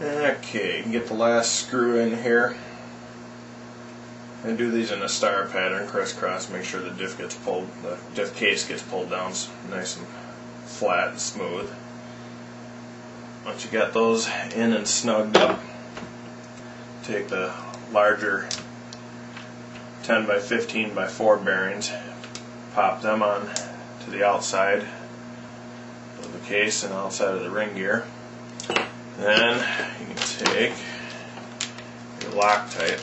Okay, you can get the last screw in here. I do these in a star pattern, crisscross, make sure the diff case gets pulled down nice and flat and smooth. Once you got those in and snugged up, take the larger 10 by 15 by 4 bearings, pop them on to the outside of the case and outside of the ring gear. Then you can take your Loctite.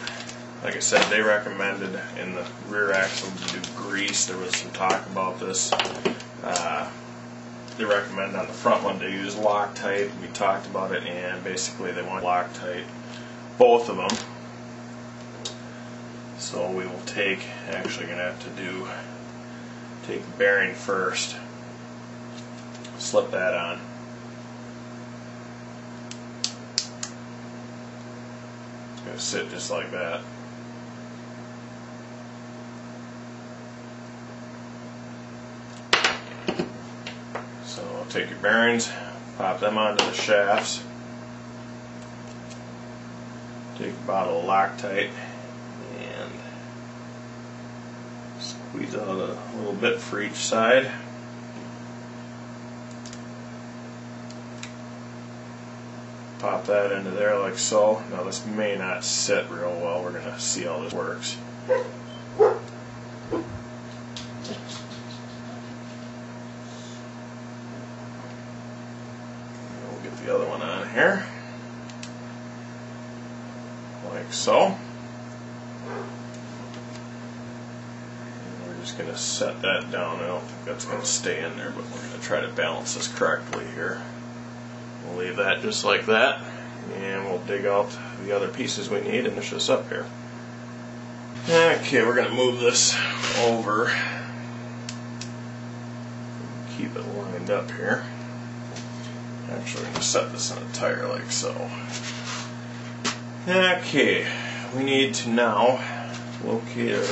Like I said, they recommended in the rear axle to do grease. There was some talk about this. They recommend on the front one to use Loctite. We talked about it, and basically they want Loctite, both of them. So we will actually going to have to take the bearing first, slip that on. It's going to sit just like that. So take your bearings, pop them onto the shafts, take a bottle of Loctite and squeeze out a little bit for each side. Pop that into there like so. Now this may not sit real well. We're going to see how this works. We'll get the other one on here. Like so. And we're just going to set that down. I don't think that's going to stay in there, but we're going to try to balance this correctly here. We'll leave that just like that, and we'll dig out the other pieces we need and finish this up here. Okay, we're going to move this over. Keep it lined up here. Actually, we're going to set this on a tire like so. Okay, we need to now locate our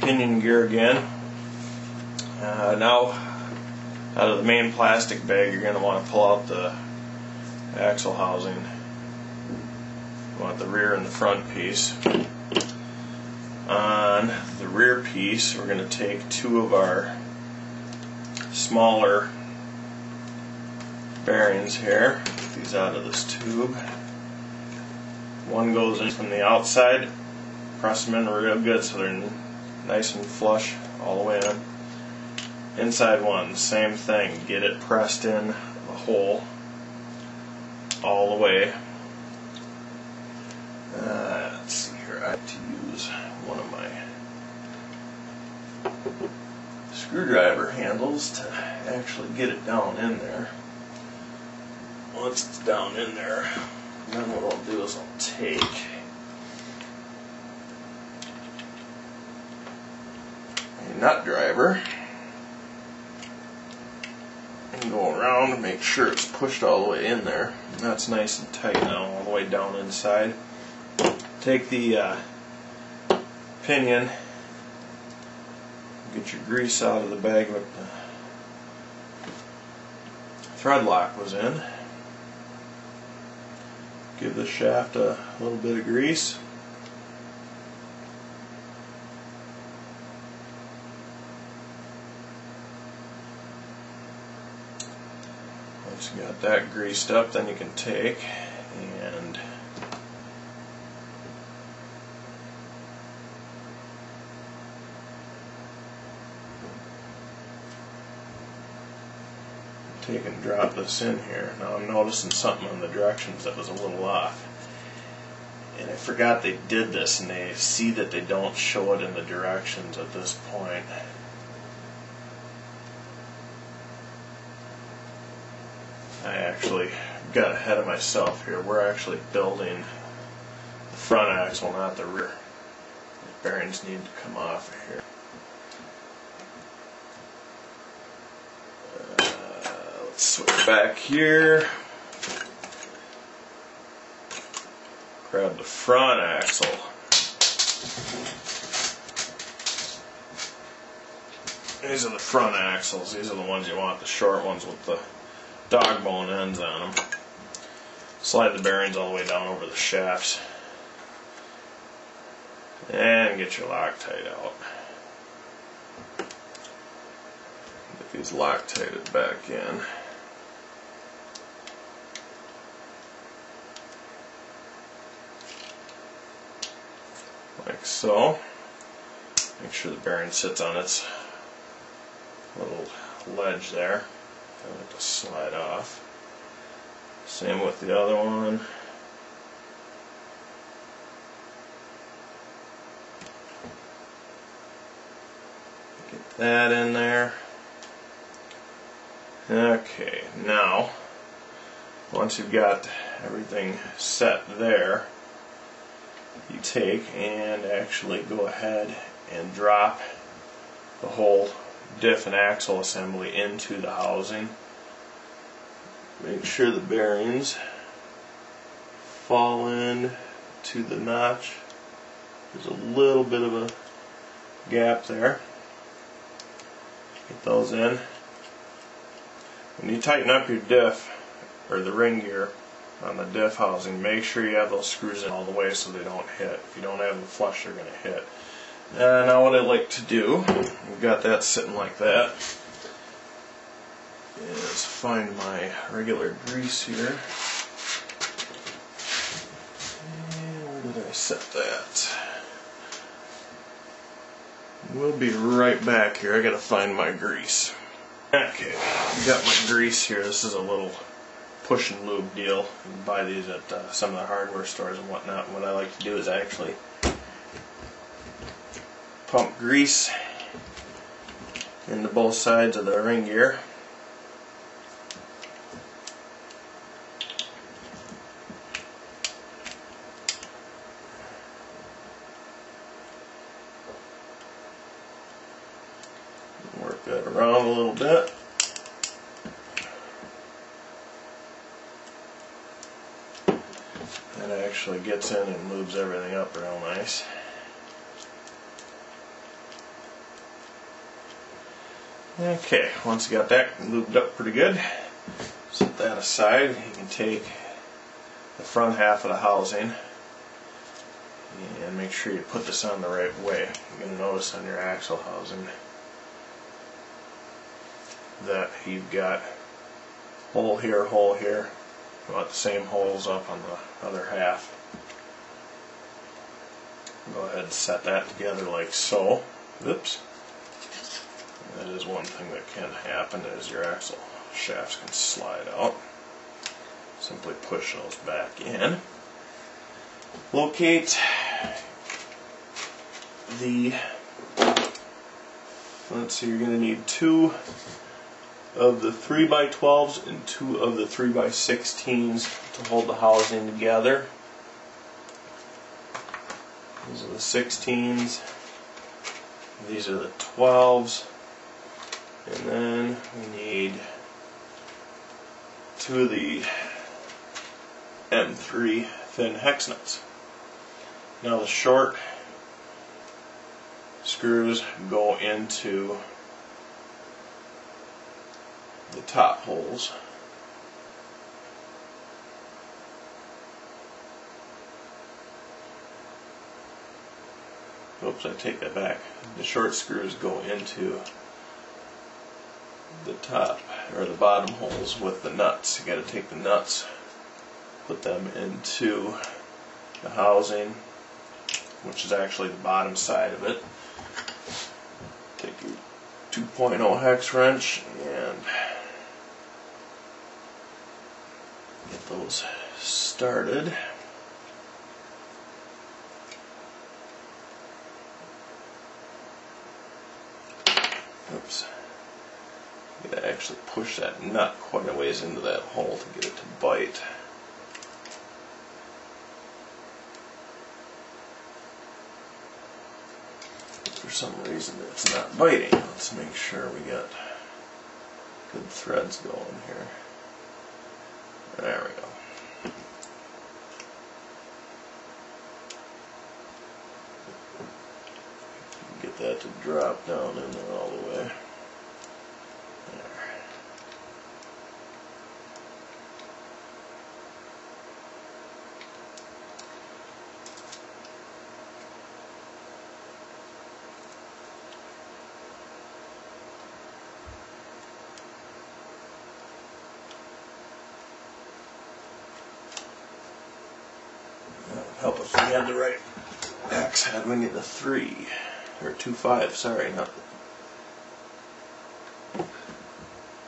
pinion gear again. Now, out of the main plastic bag, you're going to want to pull out the axle housing. You want the rear and the front piece. On the rear piece, we're going to take two of our smaller bearings here. Get these out of this tube. One goes in from the outside. Press them in real good so they're nice and flush all the way in. Inside one, same thing. Get it pressed in the hole all the way. Let's see here. I have to use one of my screwdriver handles to actually get it down in there. Once it's down in there, then what I'll do is I'll take a nut driver and go around and make sure it's pushed all the way in there. And that's nice and tight now, all the way down inside. Take the pinion, get your grease out of the bag that the thread lock was in. Give the shaft a little bit of grease. Once you got that greased up, then you can take and drop this in here. Now I'm noticing something on the directions that was a little off. And I forgot they did this, and they see that they don't show it in the directions at this point. I actually got ahead of myself here. We're actually building the front axle, not the rear. The bearings need to come off of here. Let's switch back here. Grab the front axle. These are the front axles. These are the ones you want, the short ones with the dog bone ends on them. Slide the bearings all the way down over the shafts and get your Loctite out. Get these Loctited back in. Like so. Make sure the bearing sits on its little ledge there. Don't let it slide off. Same with the other one. Get that in there. Okay, now once you've got everything set there, you take and actually go ahead and drop the whole diff and axle assembly into the housing. Make sure the bearings fall in to the notch. There's a little bit of a gap there. Get those in. When you tighten up your diff, or the ring gear on the diff housing, make sure you have those screws in all the way so they don't hit. If you don't have them flush, they're going to hit. Now what I like to do, we've got that sitting like that, is find my regular grease here. And where did I set that? We'll be right back here. I gotta find my grease. Okay, got my grease here. This is a little push and lube deal. You can buy these at some of the hardware stores and whatnot. And what I like to do is actually pump grease into both sides of the ring gear. Work that around a little bit. That actually gets in and lubes everything up real nice. Okay, once you got that lubed up pretty good, set that aside. You can take the front half of the housing and make sure you put this on the right way. You're going to notice on your axle housing that you've got hole here, hole here. You want the same holes up on the other half. Go ahead and set that together like so. Oops. That is one thing that can happen, is your axle shafts can slide out. Simply push those back in. Locate the, let's see, you're going to need 2 of the 3x12s and 2 of the 3x16s to hold the housing together. These are the 16s. These are the 12s. And then we need 2 of the M3 thin hex nuts. Now the short screws go into the top holes. Oops, I take that back. The short screws go into the top or the bottom holes with the nuts. You got to take the nuts, put them into the housing, which is actually the bottom side of it. Take your 2.0 hex wrench and get those started. Oops. You gotta actually push that nut quite a ways into that hole to get it to bite. For some reason it's not biting. Let's make sure we got good threads going here. There we go. Get that to drop down in there all the way. There. help if we had the right axe head. We need a 3 or 2.5. Sorry, not.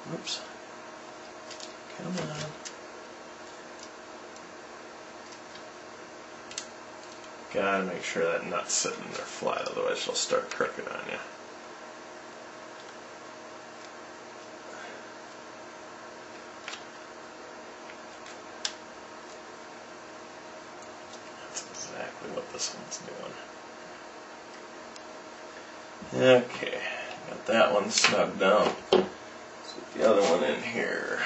Whoops. Come on. Gotta make sure that nut's sitting there flat, otherwise she'll start crooked on you. That's exactly what this one's doing. Okay, got that one snugged down. Let's put the other one in here.